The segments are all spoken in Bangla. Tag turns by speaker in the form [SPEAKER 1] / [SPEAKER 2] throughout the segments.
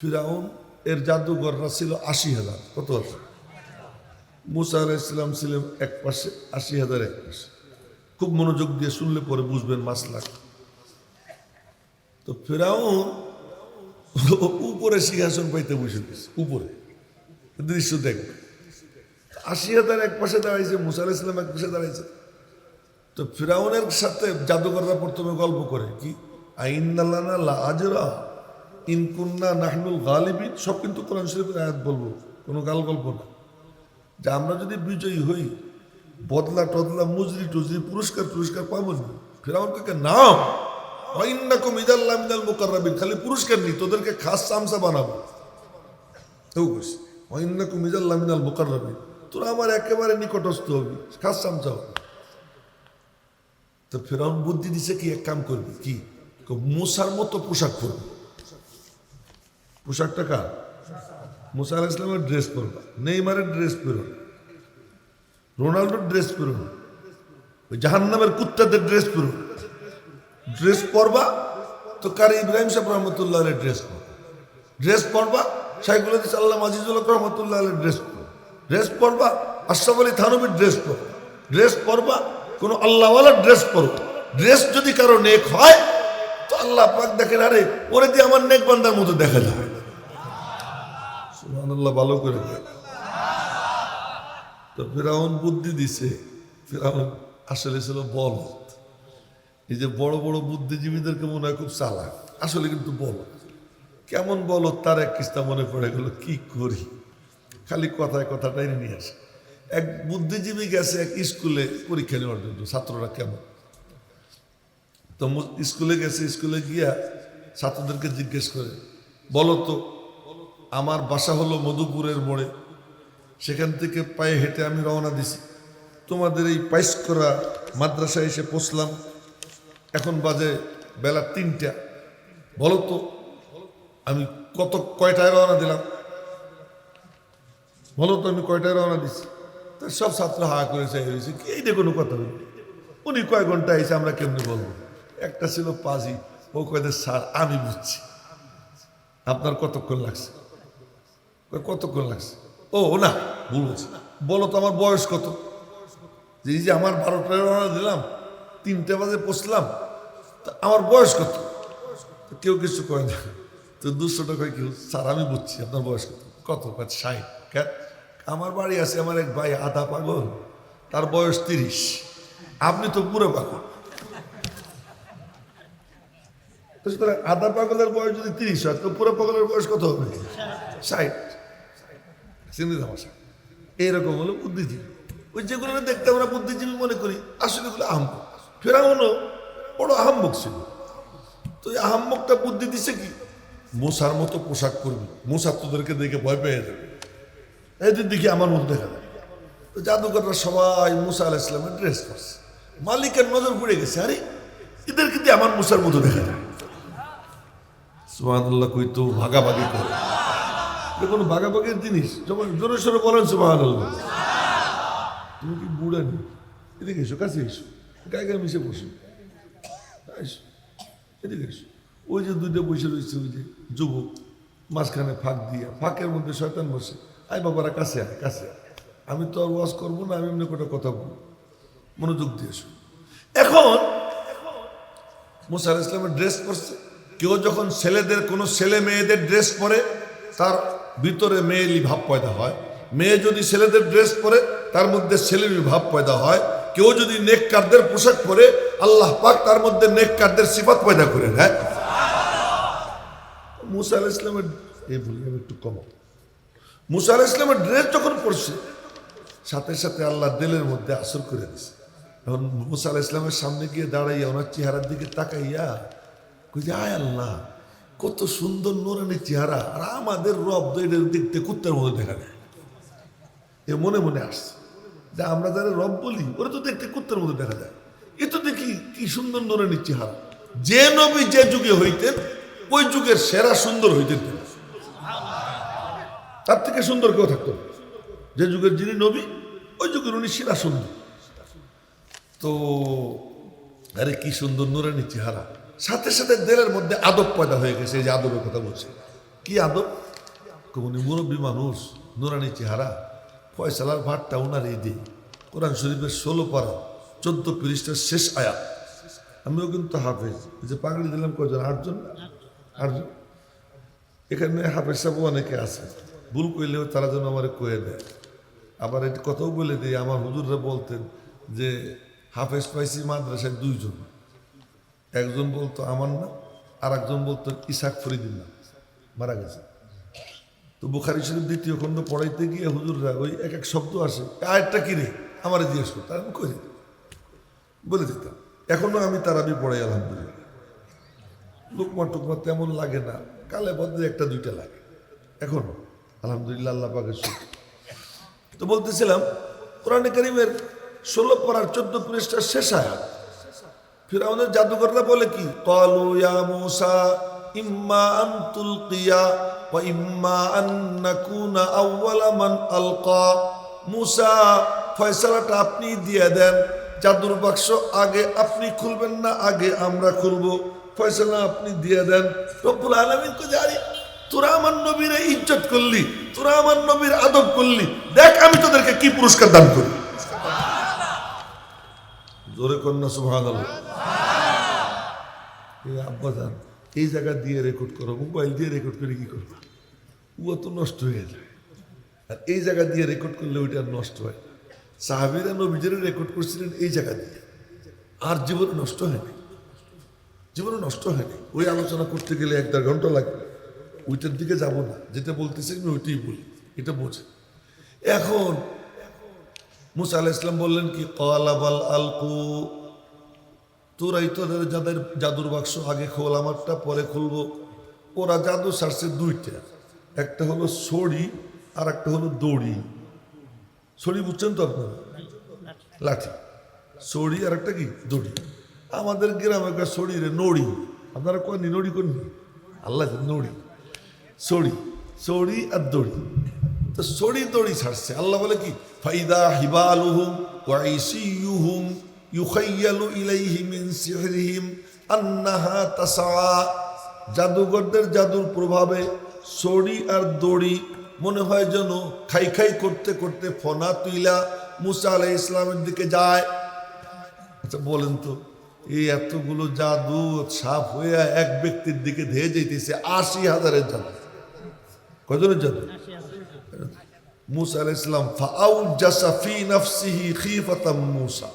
[SPEAKER 1] ফিরাউন এর জাদুঘররা ছিল ৮০,০০০। কত আছে? মুসা আলাইহিস সালাম ছিলেন এক পাশে, ৮০,০০০ এক পাশে। খুব মনোযোগ দিয়ে শুনলে পরে বুঝবেন মাসলা। তো ফিরাউন উপরে সিংহাসন পাইতে বসে গেছে, উপরে দৃশ্য দেখবে। ৮০,০০০ এক পাশে দাঁড়াইছে, মুসা আলাইহিস সালাম এক পাশে দাঁড়াইছে। তো ফিরাউনের সাথে জাদুঘররা প্রথমে গল্প করে কি, আইন্না লানা লা আজরা ইন কুন্না নাহনুল গালিবিন। সব কিন্তু কোরআন শরীফের আয়াত বলবো, কোনো গাল গল্প না। যে আমরা যদি বিজয়ী হই, বদলা টদলা মুজরি টুজরি পুরস্কার পাবো না। ফিরাউন কে নাম ওয়াইন্নাকুম ইদাল্লা মিনাল মুকাররাবিন, খালি পুরস্কার নেই, তোদেরকে খাস চামচা বানাবো। তো কইছে ওয়াইন্নাকুম ইদাল্লা মিনাল মুকাররাবিন, তোরা আমার একেবারে নিকটস্থ হবি, খাস চামচা হবে। তো ফিরাউন বুদ্ধি দিছে কি, এক কাম করবি কি, মুসার মতো পোশাক পরবি। পোশাকটা কার? মুসা আলাইহিস সালামের ড্রেস পরবা, নেইমারের ড্রেস পরো, রোনাল্ডোর ড্রেস পরো, ওই জাহান্নামের কুত্তাদের ড্রেস পরো। ড্রেস পরবা তো কারি ইব্রাহিম সাহেব রহমতুল্লাহ আলের ড্রেস পরবা, ড্রেস পরবা শাইখুল হাদিস আল্লামা আজিজুল হক রহমতুল্লাহ আলের ড্রেস পরবা, ড্রেস পরবা আশরাফ আলী থানবীর ড্রেস পরবা, ড্রেস পরবা কোনো আল্লাহওয়ালার ড্রেস পরবা। ড্রেস যদি কারো নেক হয় তো আল্লাহ পাক দেখেন, আরে ওরে দিয়ে আমার নেক বান্দার মতো দেখা যায়। সুবহানাল্লাহ, ভালো করে। তো ফিরাউন বুদ্ধি দিছে। ফিরাউন আসলে ছিল বলদ। এই যে বড় বড় বুদ্ধিজীবীদেরকে মনে হয় খুব চালাক, আসলে কিন্তু বলদ। কেমন বলদ তার এক কিস্তা মনে পড়ে গেল, কি করি, খালি কথায় কথাটাই নিয়ে আসে। এক বুদ্ধিজীবী গেছে এক স্কুলে পরীক্ষা নেওয়ার জন্য, ছাত্ররা কেমন। তো স্কুলে গেছে, স্কুলে গিয়া ছাত্রদেরকে জিজ্ঞেস করে, বলো তো আমার বাসা হলো মধুপুরের মোড়ে, সেখান থেকে পায়ে হেঁটে আমি রওনা দিছি, তোমাদের এই পাইস করা মাদ্রাসায় এসে পৌঁছলাম, এখন বাজে বেলা ৩টা, বলো তো আমি কয়টায় রওনা দিলাম, বলো তো আমি কয়টায় রওনা দিছি। তো সব ছাত্র হা করে চাই হয়েছে, কি এইটা কোনো কথা বলি, উনি কয় ঘন্টা এসে আমরা কেমনি বলবো। একটা ছিল পাজি, ও কয়দের স্যার আমি বুঝছি, আপনার কতক্ষণ লাগছে, কতক্ষণ লাগছে, ও না ভুল বলছি, বলো তো আমার বয়স কত। যে এই যে আমার 12টায় রওনা দিলাম, 3টে বাজে পৌঁছলাম, তা আমার বয়স কত। তো কেউ কিছু কয় না। তো 200 টাকায় কেউ, স্যার আমি বুঝছি আপনার বয়স কত, কত 60। আমার বাড়ি আছে, আমার এক ভাই আধা পাগল, তার বয়স 30, আপনি তো পুরো পাগল। আধা পাগলের বয়স যদি 30 হয়, তো পুরো পাগলের বয়স কত হবে? 60। চিন্তিত ভাষা। এইরকম হলো বুদ্ধিজীবী। ওই যেগুলো দেখতে আমরা বুদ্ধিজীবী মনে করি, আসলে এগুলো আহম্মক। ফেরাউনও বড় আহম্মক ছিল। তো এই আহম্মকটা বুদ্ধি দিছে কি, মুসার মতো পোশাক করবি, মুসা তোদেরকে দেখে ভয় পেয়ে যাবে, এদের দেখি আমার মতো দেখা যায়। তো জাদুঘররা সবাই মুসা আলাইহিস সালামের ড্রেস করছে। মালিকের নজর পড়ে গেছে, আরে এদেরকে দিয়ে আমার মুসার মতো দেখা যায়। সুবহানাল্লাহ, কই তো ভাগাভাগি করে, কোনো ভাগাভাগির জিনিস। যখন জোরে সোরে বলেন সুবহানাল্লাহ। তুমি কি বুড়া নি, এদিকে এসো, কাছে এসো, গায়ে গায়ে মিশে বসো, এসো এদিকে এসো। ওই যে দুইটা বসে রয়েছে, ওই যে যুবক, মাঝখানে ফাঁক দিয়ে, ফাঁকের মধ্যে শয়তান বসে, আয় বাবারা কাছে আয়, কাছে আয়, আমি তো আর ওয়াজ করবো না, আমি এমনি করে কথা বলবো, মনোযোগ দিয়ে এসো। এখন মুসা আলাইহিস সালামের ড্রেস পরছে। কেউ যখন ছেলেদের, কোনো ছেলে মেয়েদের ড্রেস পরে, তার ভিতরে মেয়েলি ভাব পয়দা হয়। মেয়ে যদি ছেলেদের ড্রেস পরে, তার মধ্যে ছেলেলি ভাব পয়দা হয়। কেউ যদি নেককারদের পোশাক পরে, আল্লাহ পাক তার মধ্যে নেককারদের সিফাত পয়দা করে দেয়। মুসা আলাইহিস সালামের এই ভুল একটু কম। মুসা আলাইহিস সালামের ড্রেস যখন পরছে, সাথে সাথে আল্লাহ দিলের মধ্যে আসর করে দিছে। এখন মুসা আলাইহিস সালামের সামনে গিয়ে দাঁড়াইয়া ওনার চেহারার দিকে তাকাইয়া কইছে, আয় আল্লাহ, কত সুন্দর নোরানি চেহারা, আর আমাদের রব এদের দেখতে কুত্তার মতো দেখা যায়। এ মনে মনে আসছে যে আমরা যারা রব বলি, ওরা তো দেখতে কুত্তার মতো দেখা যায়, এ তো দেখি কি সুন্দর নোরানি চেহারা। যে নবী যে যুগে হইতেন, ওই যুগের সেরা সুন্দর হইতেন, তার থেকে সুন্দর কেউ থাকতো না। যে যুগের যিনি নবী, ওই যুগের উনি সেরা সুন্দর। তো আরে কি সুন্দর নোরানি চেহারা, সাথে সাথে দিলের মধ্যে আদব পয়দা হয়ে গেছে। এই যে আদবের কথা বলছে, কি আদব, উনি মুরব্বী মানুষ, নুরানি চেহারা, ফয়সালার ভাতটা ওনারই দিই। কোরআন শরীফের 16 পারা 14 পৃষ্ঠার শেষ আয়াত। আমিও কিন্তু হাফেজ, যে পাগড়ি দিলাম কজন? 8 জন। 8 জন। এখানে হাফেজ সাহেব অনেকে আছে, ভুল করলেও তারা যেন আমার কয়ে দেয়। আবার এটি কথাও বলে দিই, আমার হুজুররা বলতেন যে হাফেজ পাইছি মাদ্রাসায় 2 জন, একজন বলতো আমার না, আর একজন বলতো ইসাক ফরিদিন না, মারা গেছে। তো বুখারী শরীফ 2য় খণ্ড পড়াইতে গিয়ে হুজুররা ওই এক এক শব্দ আসে, আরেকটা কিরে আমার জিজ্ঞেস করতো, আমি কই বলে দিতাম। এখনো আমি তারাবি পড়াই আলহামদুলিল্লাহ, লুকমা টুকমা তেমন লাগে না, কালে বদলে 1-2টা লাগে এখনো, আলহামদুলিল্লাহ, আল্লাহ পাকের শুকর। তো বলতেছিলাম কোরআনে কারীমের 16 পারার 14 পৃষ্ঠার শেষ আয়াত। ফিরআউনের জাদুকররা বলে কি, ক্বালু ইয়া মূসা ইম্মা আন তুলকিয়া ওয়া ইম্মা আন নাকুনা আউওয়ালা মান আলকা। মূসা, ফয়সালাটা আপনি দিয়ে দেন, জাদুর বাক্স আগে আপনি খুলবেন না আগে আমরা খুলবো, ফয়সালা আপনি দিয়ে দেন। রব্বুল আলামিন কো জারি, তোরা আমার নবীর ইজ্জত করলি, তোরা আমার নবীর আদব করলি, দেখ আমি তোদেরকে কি পুরস্কার দান করি। জোরে কন্যা সুবহানাল্লাহ। আব্বা জান, এই জায়গা দিয়ে রেকর্ড করো, মোবাইল দিয়ে রেকর্ড করে কি করবো? ও তো নষ্ট হয়ে যায়। আর এই জায়গা দিয়ে রেকর্ড করলে ওইটা নষ্ট হয়। সাহাবীরা নবীদের রেকর্ড করছিলেন এই জায়গা দিয়ে, আর জীবনে নষ্ট হয়নি, জীবনে নষ্ট হয়নি। ওই আলোচনা করতে গেলে 1-1.5 ঘন্টা লাগবে, ওইটার দিকে যাব না, যেটা বলতেছি আমি ওইটাই বলি, এটা বোঝে। এখন মুসা আলাইহিস সালাম বললেন কি, ক্বালা বাল আলকু, তোরাই তো যাদের জাদুর বাক্স আগে খোল, আমারটা পরে খুলবো। ওরা জাদু সারছে 2টা, একটা হলো ছড়ি আর একটা হলো দড়ি। ছড়ি বুঝছেন তো আপনারা? লাঠি। ছড়ি আর একটা কি? দড়ি। আমাদের গ্রামে ছড়ি রে নড়ি, আপনারা কয়নি? নড়ি করেননি? আল্লাহ নড়ি, ছড়ি, ছড়ি আর দড়ি। তো ছড়ি দড়ি ছাড়ছে, আল্লাহ বলে কি, ফাইদা হিবালুহুম ওয়া ইসিয়ুহুম ইউখাইয়ালু ইলাইহি মিন সিহরিহিম আন্নাহা তাসআ। জাদুঘরদের জাদুর প্রভাবে ছড়ি আর দড়ি মনে হয় যেন খাই খাই করতে করতে ফনা তুইলা মুসা আলাইহিস সালামের দিকে যায়। আচ্ছা বলেন তো, এই এতগুলো জাদু সাপ হয়ে এক ব্যক্তির দিকে ধেয়ে যাইতেছে, 80,000-এর জাদু। কয়জনের জাদু? মুসা আলাইহিস সালাম ফাআউজাসা ফি নাফসিহি খিফাতাম মুসা।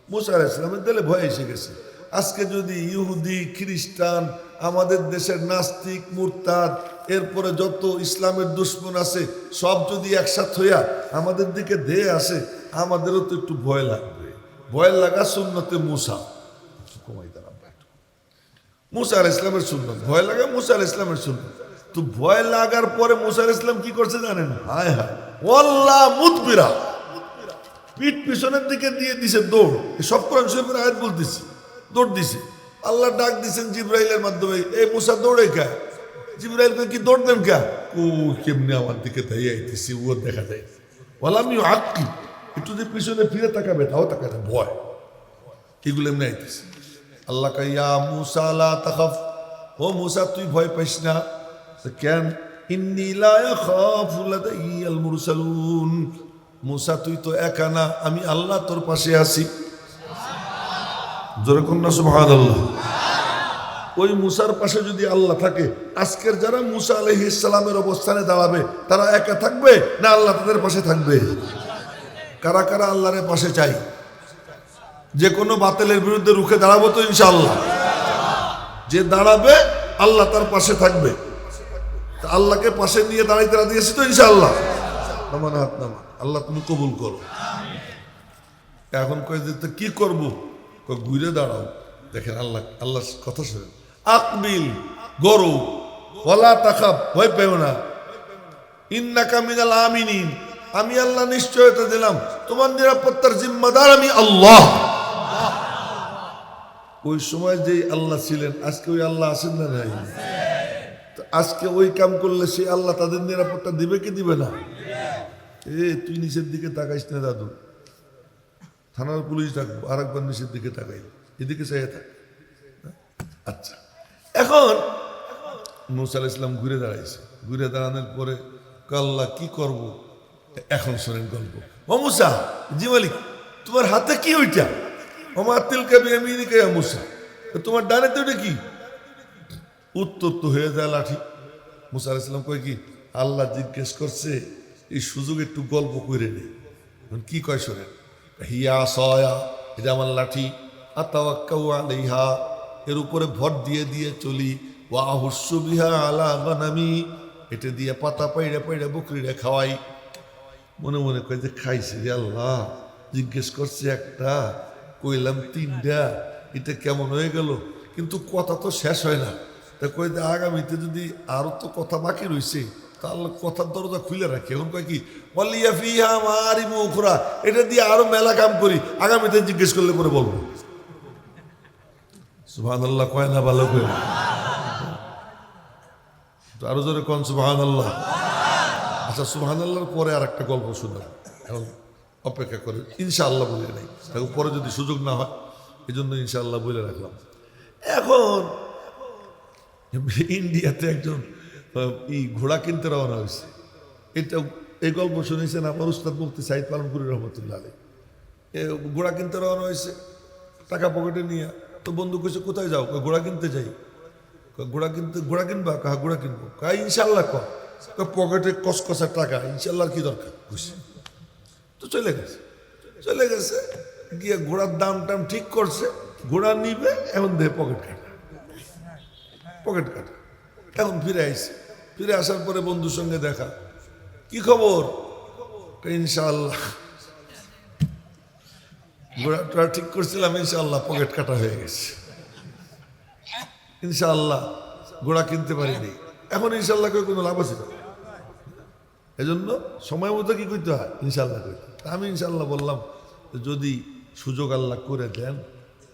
[SPEAKER 1] মুসা আলাইহিস সালামের দিলে ভয় এসে গেছে। আজকে যদি ইহুদি খ্রিস্টান, আমাদের দেশের নাস্তিক মুরতাদ, এরপরে যত ইসলামের দুশ্মন আছে, সব যদি একসাথে হইয়া আমাদের দিকে ধেয়ে আসে, আমাদেরও তো একটু ভয় লাগবে। ভয় লাগা সুন্নতে মুসা। মুসা আলাইহিস সালামের সুন্নত, ভয় লাগা মুসা আলাইহিস সালামের সুন্নত। তো ভয় লাগার পরে মুসা আলাইহিস সালাম কি করছে জানেন? হায় হায়, ওয়াল্লাহ মুদবিরা, পিঠ পিছনের দিকে দিয়ে দিছে দৌড়। সব কোরআন শরীফের আয়াত বলতেছি, দৌড় দিছে। আল্লাহ ডাক দিছেন জিবরাইলের মাধ্যমে, এই মুসা দৌড়ে কা? জিবরাইলকে কি দৌড় দেন কা? ও কেমনি আমার দিকে তাই আইতেছি, ও দেখা যায়। বললাম আমি আটকি, একটু যে পিছনে ফিরে তাকাবে তাও তাকাবে, ভয়। এগুলো এমনি আইতেছে। আল্লাহ কাইয়া মুসা লা তাখাফ, ও মুসা তুই ভয় পাইস না। কেন? ইন্নী লা ইয়াখাফু লাদাইয়াল মুরসালুন। মুসা তুই তো একা না, আমি আল্লাহ তোর পাশে আছি। জোরে কন্যা সুবহানাল্লাহ। ওই মুসার পাশে যদি আল্লাহ থাকে, আজকের যারা মুসা আলাইহিস সালামের অবস্থানে দাঁড়াবে, তারা একা থাকবে না আল্লাহ তাদের পাশে থাকবে? কারা কারা আল্লাহর পাশে চাই? যে কোনো বাতিলের বিরুদ্ধে রুখে দাঁড়াবো তো ইনশাআল্লাহ। যে দাঁড়াবে আল্লাহ তার পাশে থাকবে। আল্লাহকে পাশে নিয়ে দাঁড়াইতে রাজি আছি তো ইনশাআল্লাহ। নামান হাত নামা, আল্লাহ তুমি কবুল করো। এখন কয়ে দিতে কি করবো? ঘুরে দাঁড়াও। দেখেন আল্লাহ, আল্লাহ কথা শোনেন। আকবিল, গরু, ওয়ালা তাখাফ, ভয় পেও না। ইন্নাকা মিনাল আমিনিন, আমি আল্লাহ নিশ্চয়তা দিলাম, তোমার নিরাপত্তার জিম্মাদার আমি আল্লাহ। ওই সময় যেই আল্লাহ ছিলেন, আজকে ওই আল্লাহ আছেন না নাই? আজকে ওই কাম করলে সেই আল্লাহ তাদের নিরাপত্তা দিবে কি দিবে না? তুই নিচের দিকে তাকাইস না দাদু, থানার পুলিশ ডাকবো, আর একবার নিচের দিকে তাকাই, এদিকে চাইয়ে থাক। আচ্ছা, এখন মুসা আলাইহিস সালাম ঘুরে দাঁড়াইছে, ঘুরে দাঁড়ানোর পরে আল্লাহ কি করব, এখন শোনেন গল্প। ও মুসা, জি মালিক, তোমার হাতে কি ওইটা? আমার তিলকা বিয়ামিনিকা ইয়া মুসা, তোমার ডানে তো ওটা কি? উত্তর তো হয়ে যায় লাঠি। মুসা আলাইহিস সালাম কয় কি, আল্লাহ জিজ্ঞেস করছে, এই সুযোগ একটু গল্প করে নেই। কি কয় শোনেন, হিয়া সয়া, এটা আমার লাঠি, আতাওয়াক্কাউ আলাইহা, এর উপরে ভর দিয়ে দিয়ে চলি, ওয়া আহুস্সু বিহা আলা গানামি, এটা দিয়ে পাতা পাইড়া পাইড়া বকরিরা খাওয়াই। মনে মনে কয় যে খাইছে রে আল্লাহ, জিজ্ঞেস করছে একটা, কইলাম তিনটা, এটা কেমন হয়ে গেল? কিন্তু কথা তো শেষ হয় না। তা কই যে আগামীতে যদি আরো তো কথা বাকি রয়েছে, তাহলে কথার দরজা খুলে রাখি। এখন কয় কি, ওয়ালিয়া ফিহা মারিবু উখরা, এটা দিয়ে আরো মেলা কাম করি, আগামীতে জিজ্ঞেস করলে পরে বলবো। সুবহানাল্লাহ কয় না? ভালো করে আরো জোরে কোন সুবহানাল্লাহ। আচ্ছা, সুবহানাল্লাহর পরে আর একটা গল্প শুনলাম, এখন অপেক্ষা করে ইনশাআল্লাহ বলে নাই, পরে যদি সুযোগ না হয় এই জন্য ইনশাআল্লাহ বলে রাখলাম। এখন ইন্ডিয়াতে একজন ঘোড়া কিনতে রওনা হয়েছে। এটা এই গল্প শুনেছেন আমার উস্তাদ মুফতি সাইদ পালনপুরি রহমতুল্লাহ আলাইহি। ঘোড়া কিনতে রওনা হয়েছে, টাকা পকেটে নিয়ে। তো বন্ধু কইছে, কোথায় যাও? ঘোড়া কিনতে যাই। ঘোড়া কিনবা? কাহা ঘোড়া কিনবো? কাই ইনশাল্লাহ ক পকেটে কসকসা টাকা, ইনশাল্লাহ কি দরকার? খুশি তো চলে গেছে গিয়ে ঘোড়ার দাম টাম ঠিক করছে, ঘোড়া নিবে, এখন দেহে পকেট কাটা। এখন ফিরে আসার পরে বন্ধুর সঙ্গে দেখা, কি খবর? ইনশাআল্লাহ ঘোড়াটা ঠিক করছিলাম, ইনশাআল্লাহ পকেট কাটা হয়ে গেছে, ইনশাআল্লাহ ঘোড়া কিনতে পারিনি। এখন ইনশাআল্লাহ করে কোনো লাভ আছে না, এজন্য সময় মতো কি করতে হয়? ইনশাআল্লাহ করতে। আমি ইনশাআল্লাহ বললাম, যদি সুযোগ আল্লাহ করে দেন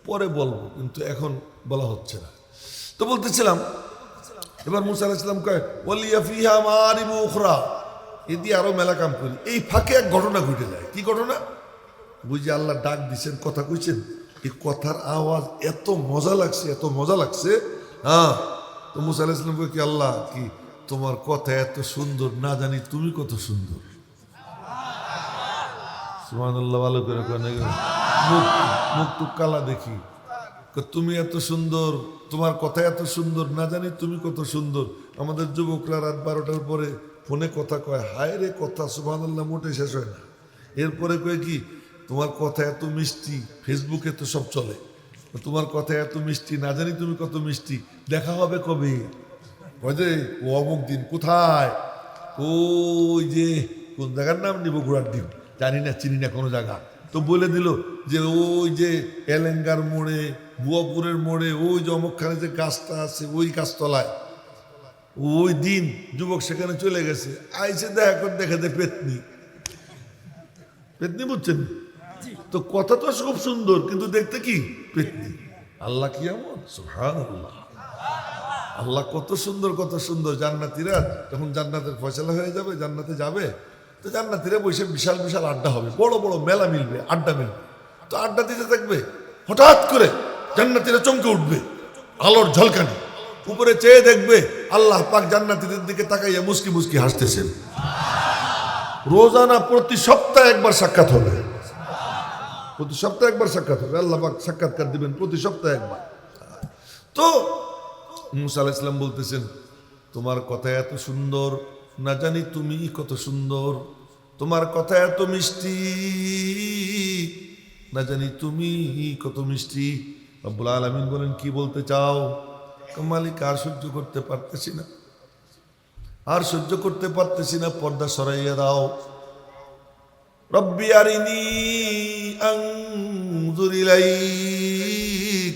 [SPEAKER 1] পরে বলবো, কিন্তু এখন বলা হচ্ছে না। তো বলতেছিলাম, এবার মুসা আলাইহিস সালাম কয়, ওয়ালিয়া ফিহা মারিবু উখরা, এদি আরো মেলা কাম করি। এই ফাঁকে এক ঘটনা ঘটে যায়। কি ঘটনা? বুঝি আল্লাহ ডাক দিচ্ছেন, কথা কইছেন, এই কথার আওয়াজ এত মজা লাগছে। হ্যাঁ, তো মুসা আলাইহিস সালাম কয় কি, আল্লাহ কি তোমার কথা এত সুন্দর, না জানি তুমি কত সুন্দর। সুবহানাল্লাহ, ভালো করে কয় না, মুখ টুক কালা দেখি। তুমি এত সুন্দর, তোমার কথা এত সুন্দর, না জানি তুমি কত সুন্দর। আমাদের যুবকরা রাত 12টার পরে ফোনে কথা কয়, হায় রে কথা, সুবহানাল্লাহ, মোটে শেষ হয় না। এরপরে কয় কি, তোমার কথা এত মিষ্টি, ফেসবুকে তো সব চলে, তোমার কথা এত মিষ্টি, না জানি তুমি কত মিষ্টি। দেখা হবে কবে? ওই যে ও অমুক দিন। কোথায়? ওই যে কোন জায়গার নাম নিব, ঘোড়ার ডিম, জানি না, চিনি না কোনো জায়গা। তো বলে দিল যে ওই যে এলেঙ্গার মোড়ে, বুয়াপুরের মোড়ে, ওই যে অমুকখানে যে গাছটা আছে, ওই গাছতলায়। ওই দিন যুবক সেখানে চলে গেছে, আইসে দেখা করে দেখাতে পেতনি বুঝছেন? তো কথা তো খুব সুন্দর, কিন্তু দেখতে কি পেতনি। আল্লাহ কি এমন? সুবহানাল্লাহ, আল্লাহ কত সুন্দর। জান্নাতীরা যখন জান্নাতের ফয়সালা হয়ে যাবে, জান্নাতে যাবে, তো জান্নাতীরা বসে বিশাল বিশাল আড্ডা হবে, বড় বড় মেলা মিলবে, আড্ডা মিলবে। তো আড্ডা দিতে থাকবে, হঠাৎ করে জান্নাতীরা চমকে উঠবে, আলোর ঝলকানি, উপরে চেয়ে দেখবে আল্লাহ পাক জান্নাতীদের দিকে তাকাইয়া মুস্কি মুস্কি হাসতেছেন। রোজানা প্রতি সপ্তাহে একবার সাক্ষাৎ হবে, আল্লাহ পাক সাক্ষাৎকার দিবেন প্রতি সপ্তাহে একবার। তো মুসা আলাইহিস সালাম বলতেছেন, তোমার কথা এত সুন্দর, না জানি তুমি কত সুন্দর। তোমার কথা এত মিষ্টি, না জানি তুমি কত মিষ্টি। রব্বুল আলামিন বলেন, কি বলতে চাও? মালিক, আর সহ্য করতে পারতেছি না, পর্দা সরাইয়া দাও। রব্বি আরিনি আনজুর ইলাইক,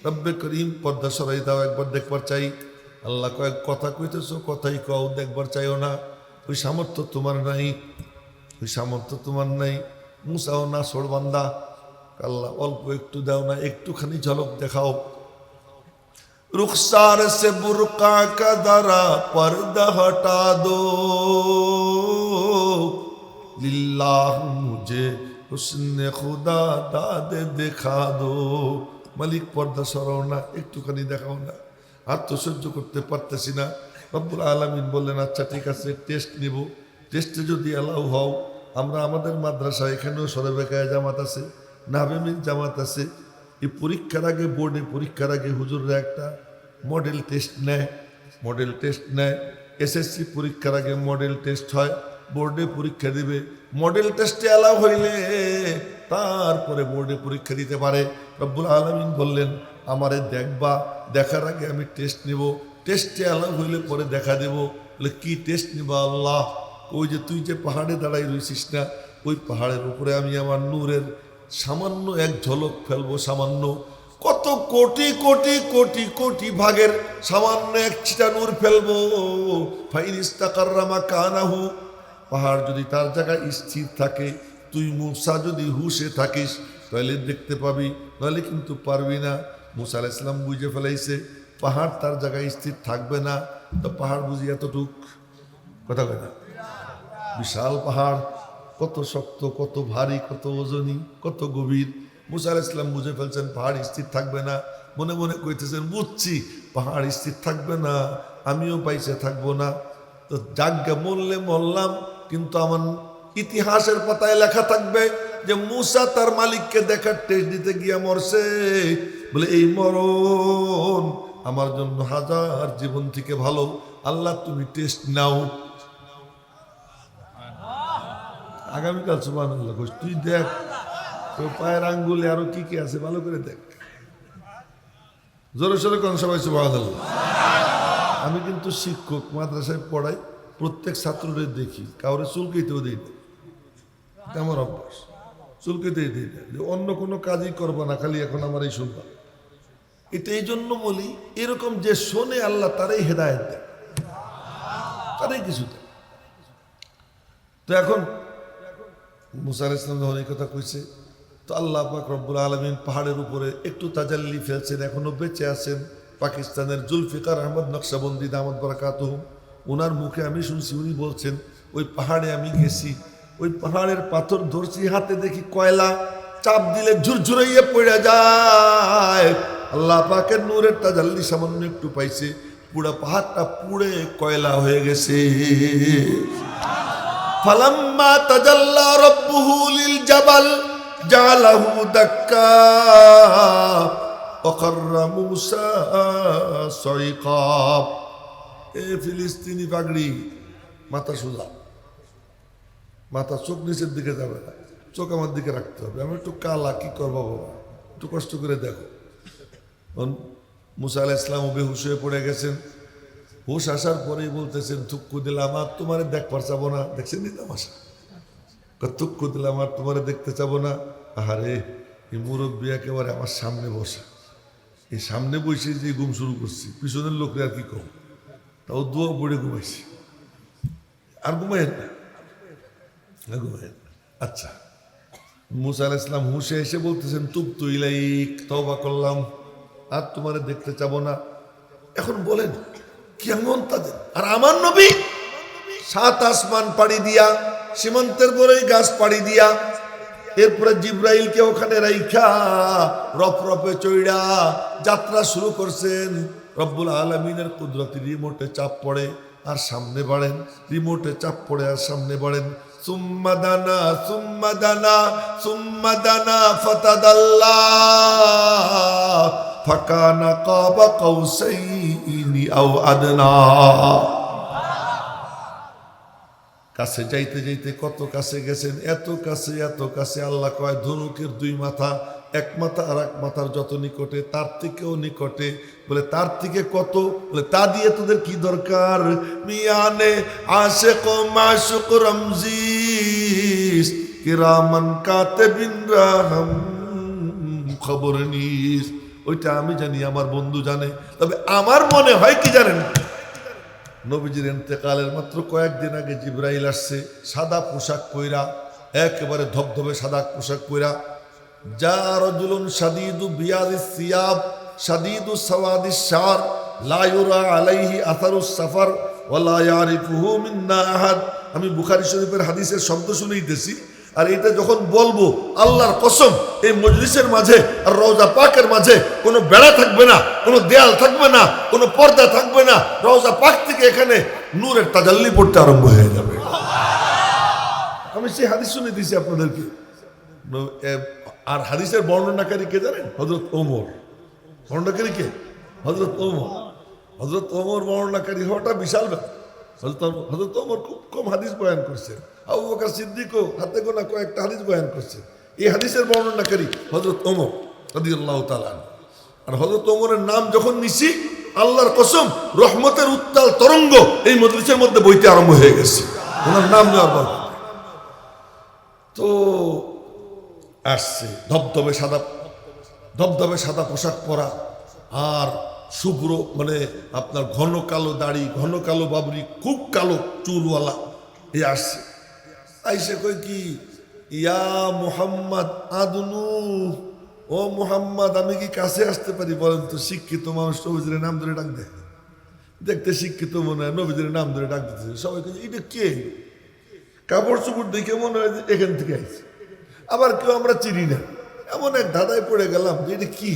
[SPEAKER 1] রব্বে করিম পর্দা সরাই দাও, একবার দেখবার চাই। আল্লাহ কয়েক কথা কইতেছো, কথাই কও, দেখবার চাইও না। ওই সামর্থ্য তোমার নাই, মুসাও না ছোড় বান্দা। আল্লাহ অল্প একটু দাও না, একটুখানি ঝলক দেখাও। रुखसार से बुरका का दरा पर्दा हटा दो, लिल्लाह मुझे हुस्ने खुदा दादे दिखा दो। মালিক পর্দা সরাও না, একটুখানি দেখাও না। আর তো সহ্য করতে পারতেছি না। রব্বুল আলামিন বললেন, আচ্ছা ঠিক আছে, টেস্ট নিব। টেস্টে যদি অ্যালাউ হও, আমরা আমাদের মাদ্রাসা এখানেও সরেবেকায় জামাত আছে, নাবেমিন জামাত আছে। এই পরীক্ষার আগে, বোর্ডে পরীক্ষার আগে হুজুররা একটা মডেল টেস্ট নেয়। মডেল টেস্ট নেয়। এসএসসি পরীক্ষার আগে মডেল টেস্ট হয়, বোর্ডে পরীক্ষা দিবে। মডেল টেস্টে অ্যালাউ হইলে তারপরে বোর্ডে পরীক্ষা দিতে পারে। রব্বুল আলামিন বললেন, আমারে দেখবা, দেখার আগে আমি টেস্ট নিব। টেস্টে অ্যালাউ হইলে পরে দেখা দেব। বলে কি টেস্ট নিবা? আল্লাহ, ওই যে তুই যে পাহাড়ে দাঁড়াই রয়েছিস না, ওই পাহাড়ের উপরে আমি আমার নূরের সামান্য এক ঝলক ফেলবো। সামান্য কত কোটি কোটি কোটি কোটি ভাগের সামান্য এক ছিটা নূর ফেলবো। ফাইনিস্তাকাররামা কানাহু, পাহাড় যদি তার জায়গায় স্থির থাকে, তুই মুসা যদি হুশে থাকিস তাহলে দেখতে পাবি, নাহলে কিন্তু পারবি না। মুসা আলাইহিস সালাম বুঝে ফেলাইছে পাহাড় তার জায়গায় স্থির থাকবে না। তো পাহাড় বুঝি এতটুক? কথা কয় না? বিশাল পাহাড়, কত শক্ত, কত ভারী, কত ওজনী, কত গভীর। মুসা আলাইহিস সালাম বুঝে ফেলছেন পাহাড় স্থির থাকবে না। মনে মনে কইতেছেন, বুঝছি পাহাড় স্থির থাকবে না, আমিও পাইছে থাকবো না। তো যাজ্ঞা মরলে মরলাম, কিন্তু আমার ইতিহাসের পাতায় লেখা থাকবে যে মুসা তার মালিককে দেখার টেস্ট দিতে গিয়া মরছে। বলে এই মরণ আমার জন্য হাজার জীবন থেকে ভালো। আল্লাহ তুমি টেস্ট নাও। আগামীকাল সুবহানাল্লাহ কইস, তুই দেখ তোর পায়ের আঙ্গুলে আরো কি কি আছে ভালো করে দেখ। জোরে সোরে কোন সবাই সুবহানাল্লাহ। আমি কিন্তু শিক্ষক, মাদ্রাসায় পড়াই, প্রত্যেক ছাত্রদের দেখি, কাউরে চুলকাইতেও দিই না। এটা আমার অভ্যাস, চুলকাইতেই দিই না। যে অন্য কোনো কাজই করবো না, খালি এখন আমার এই শুনবা। এটা এই জন্য বলি, এরকম যে শোনে আল্লাহ তারাই হেদায়েত দেয়, তারাই কিছু দেয়। তো এখন মুসা আলাইহিস সালাম যখন এই কথা কইছে, তো আল্লাহ পাক রব্বুল আলামিন পাহাড়ের উপরে একটু তাজাল্লি ফেলছেন, এখনো বেঁচে আছেন। পাকিস্তানের জুলফিকার আহমদ নকশবন্দি দামাত বারাকাতুহুম, ওনার মুখে আমি শুনছি, উনি বলছেন ওই পাহাড়ে আমি গেছি, ওই পাহাড়ের পাথর ধরছি হাতে, দেখি কয়লা, চাপ দিলে ঝুরঝুরাইয়ে পড়ে যায়। আল্লাহ পাকের নূরের তাজাল্লি সামান্য একটু পাইছে, পুরা পাহাড়টা পুড়ে কয়লা হয়ে গেছে। ফালাম্মা তাজাল্লা রাব্বুহু লিল জাবাল জালাহু দাক্কা ওয়াখাররা মূসা সাইকা। এ ফিলিস্তিনি পাগড়ি, মাথা সোজা, মাথা চোখ নিচের দিকে যাবে না, চোখ আমার দিকে রাখতে হবে। আমি একটু কালা, কি করবো বাবা, একটু কষ্ট করে দেখো। মুসা আলাইহিস সালাম বেহুশ হয়ে পড়ে গেছেন। হুশ আসার পরেই বলতেছেন, থুক্কু দিলাম আর তোমারে দেখবার চাবো না। দেখছেন নি তামাশা? থুক্কু দিলাম আর তোমারে দেখতে চাবো না। আহারে, এই মুরব্বী একেবারে আমার সামনে বসা, এই সামনে বসে যে ঘুম শুরু করছি, পিছনের লোকরে আর কি কম, তাও দোয়া পড়ে ঘুমাইছি। আর ঘুমাইয়েন না, ঘুমাইয়েন না। আচ্ছা, মুসা আলাইহিস সালাম হুশে এসে বলতেছেন, তুবতু ইলাইক, তওবা করলাম, আর তোমারে দেখতে চাবো না। এখন বলেন কেমন তাদের? আর আমার নবী 7 আসমান পাড়ি দিয়া, সীমান্তের বড়ই গাছ পাড়ি দিয়া, এরপরে জিব্রাইলকে ওখানে রাইখা রফরফে চইড়া যাত্রা শুরু করছেন। রব্বুল আলামিনের কুদরতি রিমোটে চাপ পড়ে আর সামনে বাড়েন, রিমোটে চাপ পড়ে আর সামনে বাড়েন। সুম্মা দানা সুম্মা দানা সুম্মা দানা ফাতাদাল্লা ফাকানা কাবা কাউসাইনি আও আদনা। কাছে যাইতে যাইতে কত কাছে গেছেন, এত কাছে এত কাছে। আল্লাহ কয় ধনুকের 2 মাথা, এক মাথা আর এক মাথার যত নিকটে, তার থেকেও নিকটে। বলে তার থেকে কত? বলে তা দিয়ে তোদের কি দরকার? মিয়ানে আশিক ও মাশুক রমজিস কিরামান কাতিবিন রাহম খবর নিস। ওইটা আমি জানি, আমার বন্ধু জানে। তবে আমার মনে হয় কি জানেন, নবীজির ইন্তেকালের মাত্র কয়েকদিন আগে জিব্রাইল আসছে, সাদা পোশাক পইরা, একেবারে ধবধবে সাদা পোশাক পইরা। যা রাজুলুন শাদীদু বিয়াদিস সিয়াব শাদীদু সাওয়াদিস শার লা ইউরা আলাইহি আথারুস সাফার ওয়া লা ইয়ারিফুহু মিন্না আহাদ। আমি বুখারী শরীফের হাদিসের শব্দ শুনাইতেছি, আর এটা যখন বলবো আল্লাহর কসম এই মজলিসের মাঝে আর রওজা পাকের মাঝে কোনো বেড়া থাকবে না, কোনো দেয়াল থাকবে না, কোনো পর্দা থাকবে না। রওজা পাক থেকে এখানে নূরের তাজাল্লি পড়তে আরম্ভ হয়ে যাবে। আমি সেই হাদিস শুনে দিয়েছি আপনাদেরকে। আর হাদিসের বর্ণনাকারী কে জানেন? হযরত ওমর। বর্ণনাকারী কে? হযরত ওমর। হযরত ওমর বর্ণনাকারী হওয়াটা বিশাল ব্যাপার। হযরত ওমর খুব কম হাদিস বয়ান করছেন। আবু বকর সিদ্দিকও হাতে গোনা কয়েকটা হাদিস বয়ান করছেন। এই হাদিসের বর্ণনাকারী হযরত ওমর রাদিয়াল্লাহু তাআলা। আর হযরত ওমরের নাম যখন নিছি, আল্লাহর কসম রহমতের উত্তাল তরঙ্গ এই মজলিসের মধ্যে বইতে আরম্ভ হয়ে গেছে ওনার নাম নেওয়ার পর। তো আসছে ধবধবে সাদা পোশাক পরা আর শুভ্র, মানে আপনার ঘন কালো দাড়ি, ঘন কালো বাবরি, খুব কালো চুলওয়ালা। এই আসছে, আইসে কই কি, ইয়া মুহাম্মদ আদনু, ও মুহাম্মদ আমি কি কাছে আসতে পারি? বলেন তো, শিক্ষিত মানুষ নবীজির নাম ধরে ডাক দেয়, দেখতে শিক্ষিত মনে হয়, নবীজির নাম ধরে ডাক দিতেছে। সবাই কে এটা কে? কাপড় চোপড় দেখে মনে হয় যে এখান থেকে আসছে। আবার কেউ আমরা চিনি না, এমন এক ধাঁধায় পড়ে গেলাম যে এটা কি।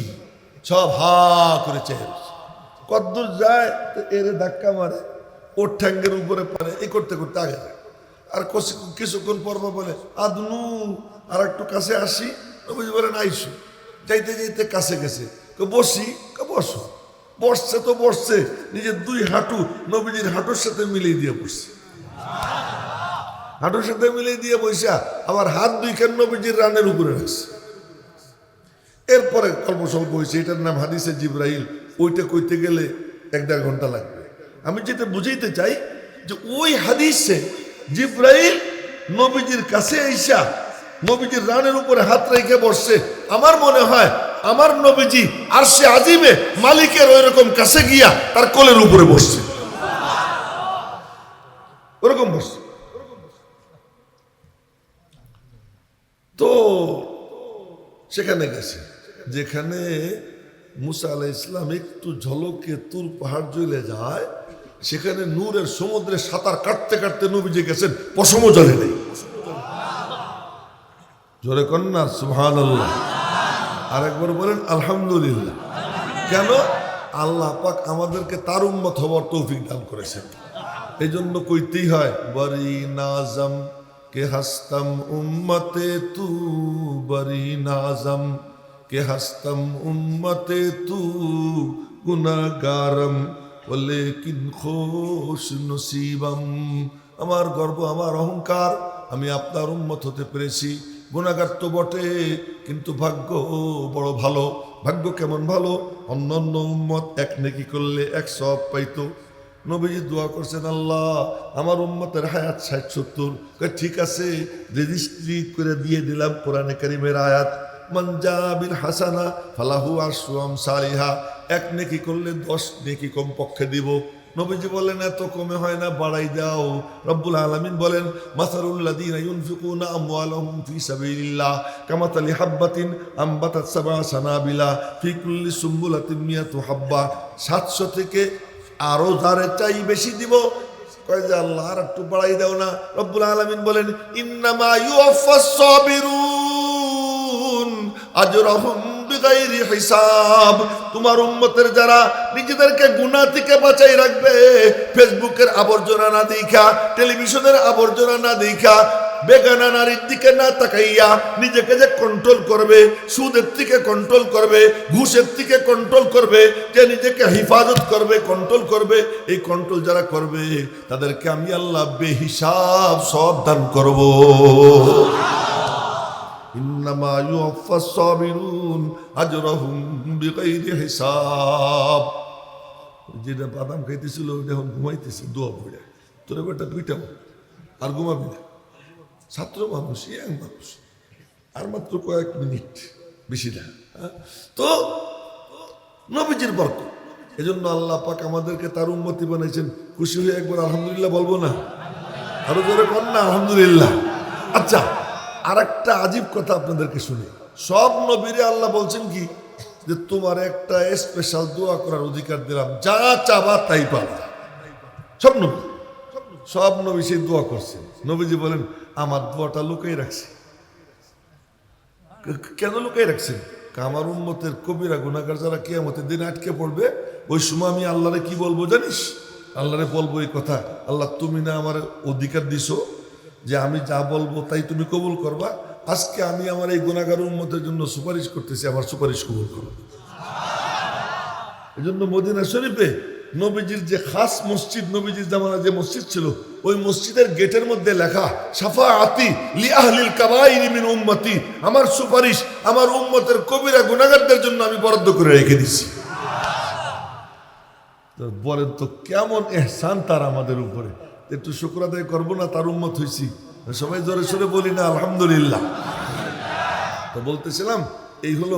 [SPEAKER 1] সব হা করে চেয়ে কদ্দূর যায় তো এর ধাক্কা মারে, ওর ঠ্যাঙ্গের উপরে পারে, এই করতে করতে আগে যায়। আর কিছুক্ষণ পর বলে আদনু, আর একটু কাছে আসি। নবীজি বলেন আইসু। যাইতে যাইতে কাছে গেছে, বসি, বসো। বসছে তো বসছে, নিজের দুই হাঁটু নবীজির হাঁটুর সাথে মিলিয়ে দিয়ে বসছে। হাঁটুর সাথে মিলিয়ে দিয়ে বসা আবার হাত দুইখান নবীজির রানের উপরে রাখছে। এরপরে গল্প স্বল্প হয়েছে, এটার নাম হাদিসে জিব্রাইল। ওইটা কইতে গেলে 1-1.5 ঘন্টা লাগবে। আমি যেটা বুঝাইতে চাই যে ওই হাদিসে জিব্রাইল নবীজির কাছে আইসা নবীজির রানের উপরে হাত রেখে বসছে। আমার মনে হয় আমার নবীজি আরশে আজিমে মালিকের ওই রকম কাছে গিয়া তার কোলের উপরে বসছে, ওরকম বসছে। তো সেখানে গেছে যেখানে মুসা আলাইহিস সালাম একটু ঝলকে তুর পাহাড় জ্বলে যায়, সেখানে নূরের সমুদ্রে সাঁতার কাটতে কাটতে নবীজি গেছেন, পশমও জলে নেই। জোরে কন্যা সুবহানাল্লাহ, আরেকবার বলেন আলহামদুলিল্লাহ। কেন? আল্লাহ পাক আমাদেরকে তার উম্মত হওয়ার তৌফিক দান করেছেন। এই জন্য কইতেই হয় বরি নাজম কে হাস্তম উম্মতে তু, বরি নাজম কে হাস্তম উম্মতে তু, গুনাহগারম ওয়ালাকিন খুশ নসিবম। আমার গর্ব, আমার অহংকার, আমি আপনার উম্মত হতে পেরেছি। গুনাহগার তো বটে, কিন্তু ভাগ্য বড় ভালো। ভাগ্য কেমন ভালো? অন্যান্য উম্মত এক নেকি করলে 1 সওয়াব পাইতো। নবীজি দোয়া করছেন, আল্লাহ আমার উম্মতের হায়াত 60-70। ঠিক আছে, রেজিস্ট্রি করে দিয়ে দিলাম কোরআনে কারীমের আয়াত, মান জা বিল হাসানা ফালাহু আশরু আমসালিহা। 1 নেকি করলে 10 নেকি কমপক্ষে দিব। নবীজি বলেন এত কমে হয় না, বাড়াই দাও। রব্বুল আলামিন বলেন মাসালুল্লাযীনা ইউনফিকুনা আমওয়ালাহুম ফি সাবিলিল্লাহ কামাতালি হাব্বাতিন আমবাতাত সাবআ সানাবিলা ফি কুল্লি সুম্বুলাতিন মিয়াতু হাব্বা। 700 থেকে আরো যারে চাই বেশি দিব। কয় যে আল্লাহ আর একটু বাড়াই দাও না। রব্বুল আলামিন বলেন ইন্নামা ইউওয়াফাস সাবিরুন আজরাহুম বিগাইরি হিসাব। তোমার উম্মতের যারা নিজেদেরকে গুনাহ থেকে বাঁচাই রাখবে, ফেসবুকের আবর্জনা না দেখা, টেলিভিশনের আবর্জনা না দেখা, বেগানা নারীর দিকে না তাকাইয়া নিজেকে যে কন্ট্রোল করবে, সুদের থেকে কন্ট্রোল করবে, ঘুষের থেকে কন্ট্রোল করবে, যে নিজেকে হিফাজত করবে, কন্ট্রোল করবে, এই কন্ট্রোল যারা করবে তাদেরকে আমি আল্লাহ বেহিসাব সওয়াব দান করব। ইন্নামা ইউওয়াফাস সাবিরুন আজরাহুম বিগাইরি হিসাব। যেটা বাদাম খাইতেছিল এখন ঘুমাইতেছে, দোয়া পড়ে তোর বেটা দুইটা আর ঘুমাবি না। ছাত্র মানুষ, ইয়াং মানুষ, আর মাত্র কয়েক মিনিট, বেশি না। তো নবীজির বরকত, এজন্য আল্লাহ পাক আমাদেরকে তার উম্মতি বানাইছেন। খুশি হয়ে একবার আলহামদুলিল্লাহ বলবো না? আরো জোরে কর না আলহামদুলিল্লাহ। আচ্ছা, আর একটা আজীব কথা আপনাদেরকে শুনি। সব নবীরে আল্লাহ বলছেন কি যে তোমার একটা স্পেশাল দোয়া করার অধিকার দিলাম, যা চাবা তাই পাবা। সব নবী সেই দোয়া করছেন। নবীজি বলেন আমার দোয়াটা লুকিয়ে রাখছি, কেন লুকাই রাখছেন? আমার উম্মতের কবিরা গুনাহগার যারা কিয়ামতের দিন আটকে পড়বে, ওই সময় আমি আল্লাহরে কি বলবো জানিস? আল্লাহরে বলবো এই কথা, আল্লাহ তুমি না আমার অধিকার দিছো যে আমি যা বলবো তাই তুমি কবুল করবা। আজকে আমি আমার এই গুনাহগার উম্মতের জন্য সুপারিশ করতেছি, আমার সুপারিশ কবুল করো। এই জন্য মদিনা শরীফে নবীজির যে খাস মসজিদ, নবীজির জামানা যে মসজিদ ছিল, ওই মসজিদের গেটের মধ্যে লেখা শাফাআতি লি আহলিল কাবাইরি মিন উম্মতি, আমার সুপারিশ আমার উম্মতের কবিরা গুনাহগারদের জন্য আমি বরাদ্দ করে রেখে দিছি। তো বলেন তো কেমন ইহসান তার আমাদের উপরে, একটু শুকর আদায় করবো না? তার উম্মত হইছি, সবাই জোরে সোরে বলি না আলহামদুলিল্লাহ। তো বলতেছিলাম এই হলো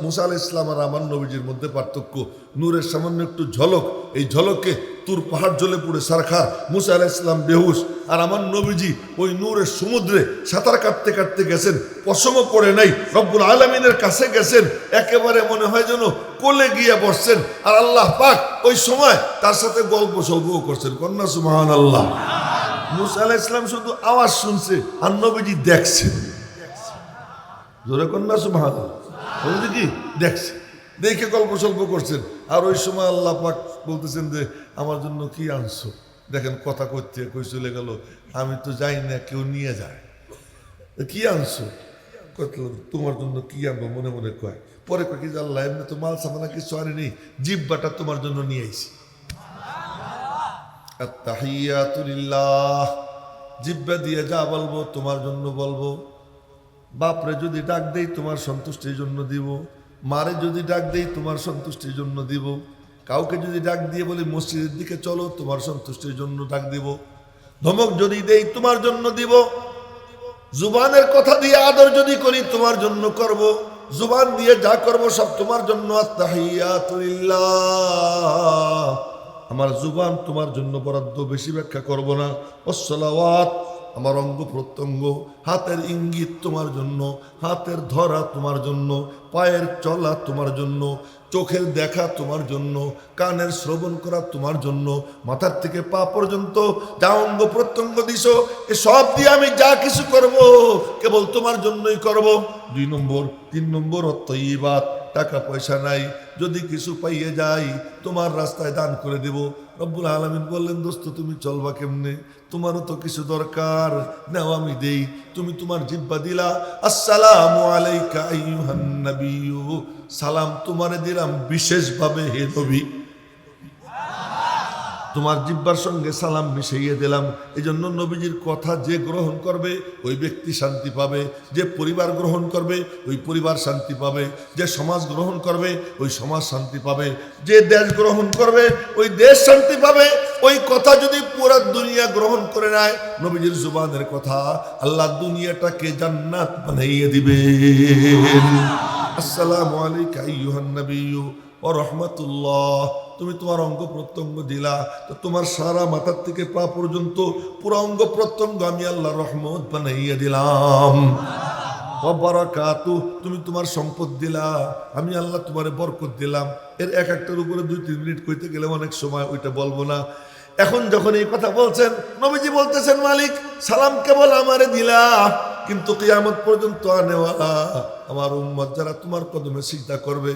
[SPEAKER 1] মুসা আলাইহিস সালাম আর আমার নবীজির মধ্যে পার্থক্য। নূরের সামান্য একটু ঝলক, এই ঝলকে তুর পাহাড় জ্বলে পুড়ে সারখার। মুসা আলাইহিস সালাম বেহুশ, আর আমার নবীজি ওই নূরের সমুদ্রে সাঁতার কাটতে কাটতে গেছেন, পশমও পড়ে নাই, রব্বুল আলামিনের কাছে গেছেন, একেবারে মনে হয় যেন কোলে গিয়ে বসছেন। আর আল্লাহ পাক ওই সময় তার সাথে গল্প সল্পও করছেন। কন্যা সুবহানাল্লাহ। মুসা আলাইহিস সালাম শুধু আওয়াজ শুনছে আর নবীজি দেখছেন। জোরে কন্যা সুবহানাল্লাহ। বলতে কি দেখছে, দেখে গল্প সল্প করছেন। আর ওই সময় আল্লাহ পাক বলতেছেন যে আমার জন্য কি আনছো? দেখেন কথা করতে কই চলে গেল, আমি তো যাই না, কেউ নিয়ে যায়। কি আনছো? তোমার জন্য কি আনবো মনে মনে কয়। পরে কয় কি যে আল্লাহ এমনি তো মাল সামানা কিছু আনিনি, জিহ্বাটা তোমার জন্য নিয়ে আইছি। আত-তাহিয়াতু লিল্লাহ, জিহ্বা দিয়ে যা বলবো তোমার জন্য বলবো। বাপরে যদি ডাক দেই তোমার সন্তুষ্টির জন্য দিব, মারে যদি ডাক দেই তোমার সন্তুষ্টির জন্য দিব, কাউকে যদি ডাক দিয়ে বলি মসজিদের দিকে চলো তোমার সন্তুষ্টির জন্য ডাক দিব, ধমক যদি দেই তোমার জন্য দিব, জুবানের কথা দিয়ে আদর যদি করি তোমার জন্য করব, জুবান দিয়ে যা করব সব তোমার জন্য। আত-তাহিয়াতু লিল্লাহ, আমার জুবান তোমার জন্য বরাদ্দ, বেশি ব্যাখ্যা করব না। ওয়াসসালাওয়াত, আমার অঙ্গ প্রত্যঙ্গ, হাতের ইঙ্গিত তোমার জন্য, হাতের ধরা তোমার জন্য, পায়ের চলা তোমার জন্য, চোখের দেখা তোমার জন্য, কানের শ্রবণ করা তোমার জন্য, মাথার থেকে পা পর্যন্ত যা অঙ্গ প্রত্যঙ্গ দিছো এ সব দিয়ে আমি যা কিছু করব কেবল তোমার জন্যই করব। 2 নম্বর 3 নম্বর অত্তয়িবাত, টাকা পয়সা নাই, যদি কিছু পাইয়ে যাই তোমার রাস্তায় দান করে দেব। রব্বুল আলামিন বললেন দোস্ত তুমি চলবা কেমনে? তোমারও তো কিছু দরকার, নাও আমি দেই। তুমি তোমার জিহ্বা দিলা, আসসালামু আলাইকা আইয়ুহান নাবিয়্যু, সালাম তোমারে দিলাম বিশেষভাবে হে নবী। তোমার জিহ্বার সঙ্গে সালাম মিশিয়ে দিলাম। এই জন্য নবীজির কথা যে গ্রহণ করবে ওই ব্যক্তি শান্তি পাবে, যে পরিবার গ্রহণ করবে ওই পরিবার শান্তি পাবে, যে সমাজ গ্রহণ করবে ওই সমাজ শান্তি পাবে, যে দেশ গ্রহণ করবে ওই দেশ শান্তি পাবে। ওই কথা যদি পুরো দুনিয়া গ্রহণ করে নেয়, নবীজির জুবানের কথা, আল্লাহ দুনিয়াটাকে জান্নাত বানাইয়ে দিবেন। আসসালামু আলাইকা আইয়ুহান নাবিয়্যু ওয়া রাহমাতুল্লাহ। তুমি তোমার অঙ্গ প্রত্যঙ্গ দিলা, তো তোমার সারা মাথার থেকে পা পর্যন্ত পুরো অঙ্গ প্রত্যঙ্গ আমি আল্লাহ রহমত বানাইয়া দিলাম। ওয়া বারাকাতু, তুমি তোমার সম্পদ দিলা, আমি আল্লাহ তোমারে বরকত দিলাম। এর এক একটার উপরে 2-3 মিনিট কইতে গেলে অনেক সময়, ওইটা বলবো না। এখন যখন এই কথা বলছেন, নবীজি বলতেছেন মালিক সালাম কেবল আমারে দিলা, কিন্তু কিয়ামত পর্যন্ত আনেওয়ালা আমার উম্মত যারা তোমার কদমে সিজদা করবে,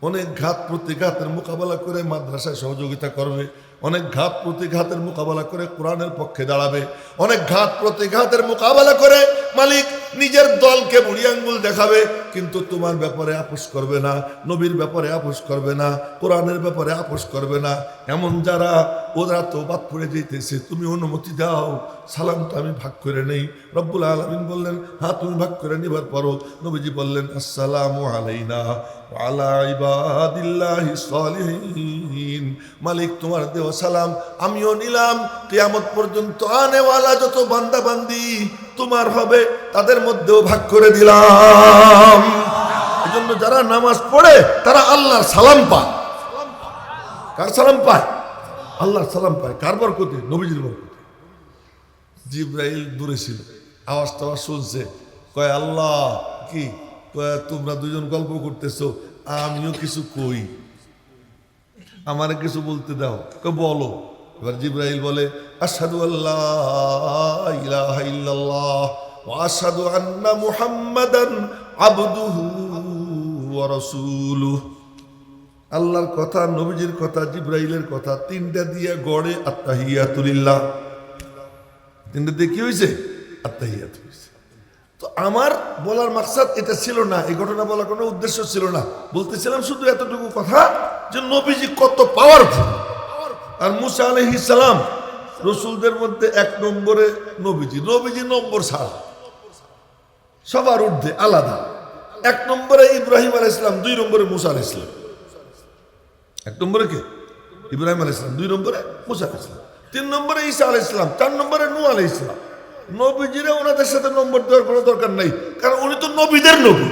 [SPEAKER 1] অনেক ঘাত প্রতিঘাতের মোকাবেলা করে মাদ্রাসায় সহযোগিতা করবে, অনেক ঘাত প্রতিঘাতের মোকাবেলা করে কোরআনের পক্ষে দাঁড়াবে, অনেক ঘাত প্রতিঘাতের মোকাবেলা করে মালিক নিজের দলকে বুড়ি আঙ্গুল দেখাবে, কিন্তু তোমার ব্যাপারে আপোষ করবে না, নবীর ব্যাপারে আপোষ করবে না, কোরআনের ব্যাপারে আপোষ করবে না। এমন যারা, ওরা তো বাদ পড়ে যেতেছে, তুমি অনুমতি দাও সালামটা আমি ভাগ করে নেই। রব্বুল আলামিন বললেন হ্যাঁ তুমি ভাগ করে নিবার পারো। নবীজি বললেন আসসালামু আলাইনা ওয়া আলা ইবাদিল্লাহিস সালিহিন, মালিক তোমার দেওয়া সালাম আমিও নিলাম, কিয়ামত পর্যন্ত আনেওয়ালা যত বান্দা বান্দি তোমার হবে তাদের মধ্যেও ভাগ করে দিলাম। এজন্য যারা নামাজ পড়ে তারা আল্লাহর সালাম পায়। কার সালাম পায়? আল্লাহর সালাম পায়। কার বরকতে? নবীজির বরকতে। জিবরাইল দূরে ছিল, আওয়াজ টাওয়াজ শুনছে, কয় আল্লাহ কি কয় তোমরা দুজন গল্প করতেছো, আমিও কিছু কই, আমারে কিছু বলতে দাও। কয় বলো। এবার জিবরাইল বলে আশহাদু আল্লা ইলাহা ইল্লাল্লাহ ওয়া আশহাদু আন্না মুহাম্মাদান আবদুহু ওয়া রাসূলুহু। আল্লাহর কথা, নবীজির কথা, জিবরাইলের কথা, তিনটা দিয়ে গড়ে আত্তাহিয়াতু লিল্লাহ। তিনটা দিয়ে কি হয়েছে? আত্তাহিয়াতু হয়েছে। তো আমার বলার মাকসাদ এটা ছিল না, এই ঘটনা বলার কোনো উদ্দেশ্য ছিল না। বলতেছিলাম শুধু এতটুকু কথা যে নবীজি কত পাওয়ারফুল। আর মুসা আলাইহিস সালাম রসুলদের মধ্যে 1 নম্বরে নবীজি। নবীজি নম্বর ছাড়া সবার ঊর্ধ্বে, আলাদা। 1 নম্বরে ইব্রাহিম আলাইহিস সালাম, 2 নম্বরে মুসা আলাইহিস সালাম। 1 নম্বরে কে? ইব্রাহিম আলাইহিস সালাম, 2 নম্বরে মুসা আলাইহিস সালাম, 3 নম্বরে ঈসা আলাইহিস সালাম, 4 নম্বরে নূহ আলাইহিস সালাম। নবীজিরা ওনাদের সাথে নম্বর দেওয়ার কোনো দরকার নাই, কারণ উনি তো নবীদের নবী।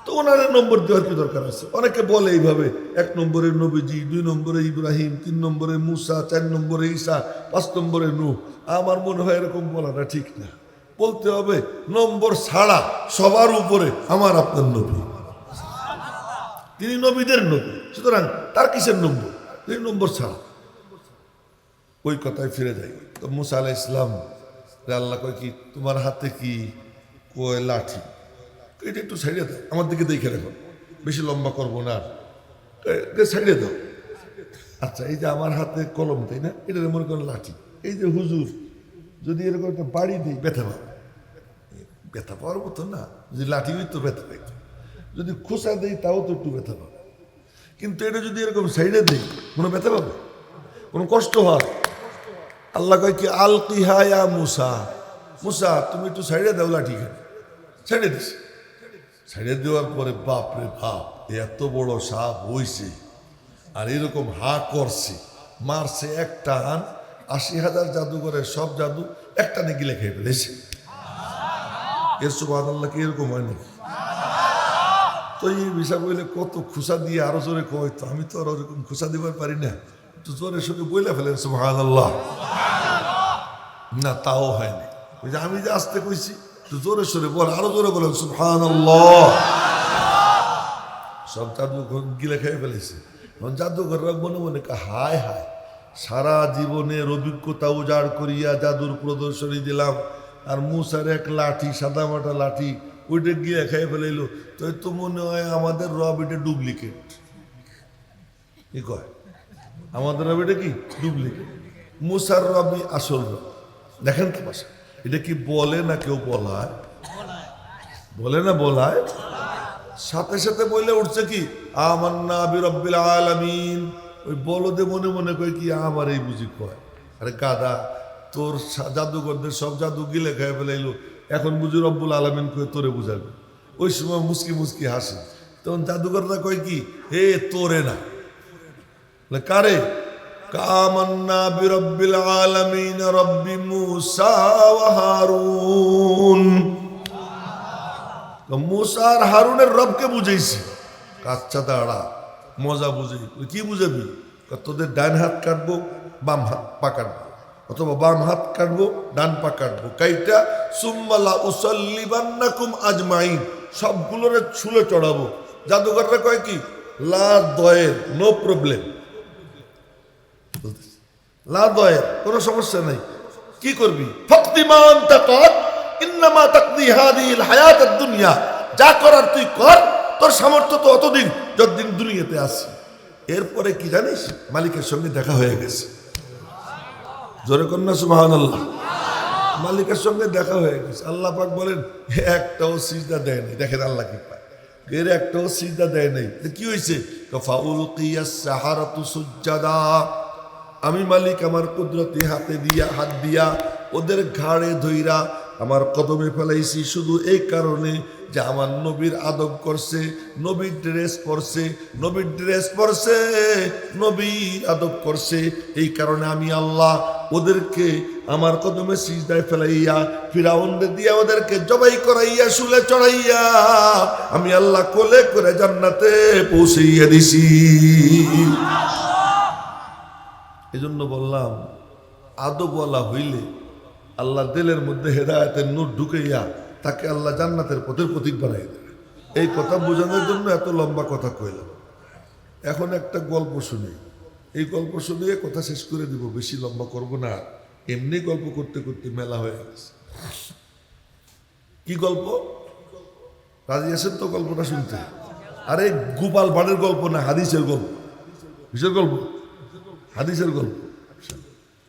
[SPEAKER 1] তো ওনাদের নম্বর দেওয়ার কি দরকার আছে? অনেকে বলে এইভাবে, 1 নম্বরে নবীজি, 2 নম্বরে ইব্রাহিম, 3 নম্বরে মুসা, 4 নম্বরে ঈসা, 5 নম্বরে নূহ। আমার মনে হয় এরকম বলাটা ঠিক না। বলতে হবে নম্বর ছাড়া সবার উপরে আমার আপনার নবী, তিনি নবীদের নবী। সুতরাং তার কিসের নম্বর? তিনি নম্বর ছাড়া। ওই কথায় ফিরে যাই। তো মুসা আলাইহিস সালাম আল্লাহ কয় কি, তোমার হাতে কি? কয় লাঠি। এটা একটু ছাড়িয়ে দাও, আমার দিকে দেখে রাখো, বেশি লম্বা করবো না, ছাড়িয়ে দাও। আচ্ছা, এই যে আমার হাতে কলম, তাই না? এটা মনে করেন লাঠি। এই যে হুজুর যদি এরকম একটা বাড়ি দিই, ব্যথা পাবো। ব্যথা পাওয়ার মতো না, যদি লাঠি হইতো ব্যথা পাইত। যদি খোসা দেই তাও তো একটু ব্যথা পাবে। কিন্তু এটা যদি এরকম সাইডে দেই, কোনো ব্যথা পাবে? কোনো কষ্ট হয়? আল্লাহ কয় কি, আলকিহা ইয়া মুসা, মুসা তুমি একটু সাইডে দাও লাঠি। ছেড়ে দিস। ছেড়ে দেওয়ার পরে বাপরে বাপ, এত বড় সাপ হইছে, আর এরকম হা করছে, মারছে এক টান। 80,000 জাদুঘরের সব জাদু একটা নাকি লেখে ফেলেছে। এর সুবহানাল্লাহ কি এরকম হয় নাকি? তো এই বিষয় বলে কত খুশা দিয়ে আরো জোরে কয়, তো আমি তো আর ওরকম খুশা দিবার পারি না, একটু জোরে সঙ্গে বইলে ফেলেন সুবহানাল্লাহ। না, তাও হয়নি। ওই যে আমি যে আসতে কইছি, একটু জোরে সরে বল, আরো জোরে বলেন সুবহানাল্লাহ। সব জাদুঘর গিলে খেয়ে ফেলেছে। জাদুঘররা মনে মনে হায় হায়, সারা জীবনের অভিজ্ঞতা উজাড় করিয়া জাদুর প্রদর্শনী দিলাম, আর মুসার এক লাঠি, সাদা মাটা লাঠি, ওইটা গিয়ে খেয়ে ফেলাইলো। তো তো মনে হয় আমাদের রব এটা ডুপ্লিকেট। কি কয়? আমাদের রব এটা কি ডুপ্লিকেট, মুসার রবই আসল রব। দেখেন তো বাসা, এটা কি বলে না কেউ বলায়? বলে না বলায়? সাথে সাথে বলে উঠছে কি, আমান্না বিরব্বিল আলামিন। ওই বলদে মনে মনে কয় কি, আমার এই বুঝি কয়। আরে গাদা, তোর জাদুঘরদের সব জাদু গিলে খেয়ে ফেলাইলো, এখন বুঝি রব্বুল আলামিন কয়ে তোরে বুঝাবে। ওই সময় মুসকি মুসকি হাসে। তখন জাদুঘররা কয় কি, হে তোরে না, কারে? আমান্না বিরব্বিল আলামিন রব্বি মুসা ওয়া হারুন। মুসা আর হারুনের রবকে বুঝাইছি। কাচ্চা দাঁড়া, মজা বুঝাই। কি বুঝাবি? তোদের ডান হাত কাটবো, বাম হাত পা কাটবো, অথবা বাম হাত কাটবো, ডান পা কাটবো, কাইটা সুম্মালা উসাল্লিবান্নাকুম আজমাইন, সবগুলোরে ছুলে চড়াবো। জাদুঘররা কয় কি, লা দয়ের, নো প্রবলেম, লা দয়ের, কোনো সমস্যা নাই। কি করবি? ফাকদিমান তাকাত ইন্নামা তাকদি হাদিহিল হায়াতাদ দুনিয়া, যা করার তুই কর, তোর সামর্থ্য তো অতদিন যতদিন দুনিয়াতে আসি। এরপরে কি জানিস, মালিকের সঙ্গে দেখা হয়ে গেছে। জোরে কন্যা সুবহানাল্লাহ। মালিকের সঙ্গে দেখা হয়ে গেছে। আল্লাহ পাক বলেন, একটাও সিজদা দেয় নাই। দেখেন আল্লাহ কি পায়, এর একটাও সিজদা দেয় নাই। কি হয়েছে? ফাউলকিয়াস সাহারাতু সুজ্জাদা, আমি মালিক আমার কুদরতি হাতে দিয়া, হাত দিয়া ওদের ঘাড়ে ধইরা আমার কদমে ফেলাইছি, শুধু এই কারণে যে আমার নবীর আদব করছে, নবীর ড্রেস পরছে, নবীর ড্রেস পরছে, নবীর আদব করছে। এই কারণে আমি আল্লাহ ওদেরকে আমার কদমে সিজদায় ফেলাইয়া, ফিরাউনদের দিয়া ওদেরকে জবাই করাইয়া, শুলে চড়াইয়া আমি আল্লাহ কোলে করে জান্নাতে পৌঁছাইয়া দিছি। এজন্য বললাম, আদবওয়ালা হইলে আল্লাহ দিলের মধ্যে হেদায়েতের নূর ঢুকাইয়া তাকে আল্লাহ জান্নাতের পথের প্রতীক বানাই দেবে। এই কথা বোঝানোর জন্য এত লম্বা কথা কইলাম। এখন একটা গল্প শুনি, এই গল্প শুনিয়ে কথা শেষ করে দিব, বেশি লম্বা করব না। এমনি গল্প করতে করতে মেলা হয়ে গেছে। কি গল্প? রাজি আছেন তো গল্পটা শুনতে? আরে গোপাল ভাঁড়ের গল্প না, হাদিসের গল্প। কিসের গল্প? হাদিসের গল্প।